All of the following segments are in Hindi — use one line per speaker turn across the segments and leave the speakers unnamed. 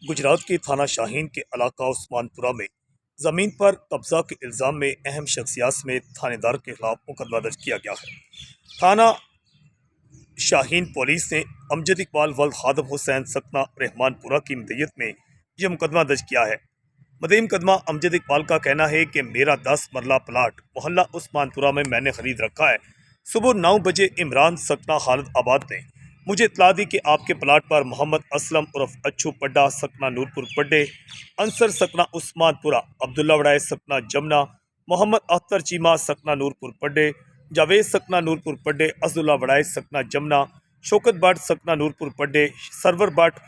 गुजरात के थाना शाहीन के इलाका उस्मानपुरा में ज़मीन पर कब्जा के इल्ज़ाम में अहम शख्सियात में थानेदार के खिलाफ मुकदमा दर्ज किया गया है। थाना शाहीन पुलिस ने अमजद इकबाल वल्द खादम हुसैन सकना रहमानपुरा की मदयत में यह मुकदमा दर्ज किया है। मदई मुकदमा अमजद इकबाल का कहना है कि मेरा 10 मरला प्लाट मोहल्ला उस्मानपुरा में मैंने खरीद रखा है। सुबह 9 बजे इमरान सकना खालिद आबाद ने मुझे इतला दी कि आपके प्लाट पर मोहम्मद असलम उर्फ अच्छू पड्डा सकना नूरपुर पड्डे, अंसर सकना उस्मानपुरा, अब्दुल्ला वड़ाए सकना जमना, मोहम्मद अख्तर चीमा सकना नूरपुर पड्डे, जावेद सकना नूरपुर पड्डे, अब्दुल्ला वड़ाए सकना जमना, शौकत भट्ट सकना नूरपुर पड्डे, सरवर भट्ट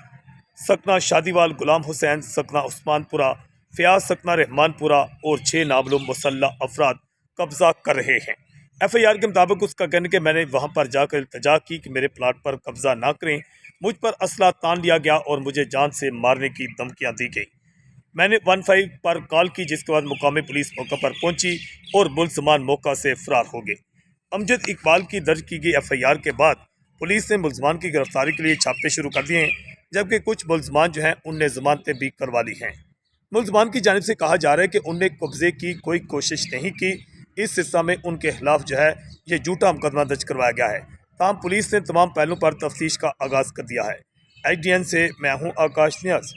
सकना शादीवाल, गुलाम हुसैन सकना उस्मानपुरा, फ़याज़ सकना रहमानपुरा और 6 नामलूम मुसल्ला अफराद कब्ज़ा कर रहे हैं। FIR के मुताबिक उसका कहने के मैंने वहां पर जाकर इल्तजा की कि मेरे प्लाट पर कब्जा ना करें। मुझ पर असला तान लिया गया और मुझे जान से मारने की धमकियां दी गई। मैंने 15 पर कॉल की, जिसके बाद मुकामी पुलिस मौका पर पहुंची और मुलजमान मौका से फरार हो गए। अमजद इकबाल की दर्ज की गई FIR के बाद पुलिस ने मुलजमान की गिरफ्तारी के लिए छापे शुरू कर दिए हैं, जबकि कुछ मुलजमान जो हैं उनने जमानतें भी करवा ली हैं। मुलजमान की जानिब से कहा जा रहा है कि उनने कब्जे की कोई कोशिश नहीं की। इस सिलसिला में उनके खिलाफ जो है ये झूठा मुकदमा दर्ज करवाया गया है। ताहम पुलिस ने तमाम पहलुओं पर तफ्तीश का आगाज़ कर दिया है। IDN से मैं हूँ आकाश न्याज।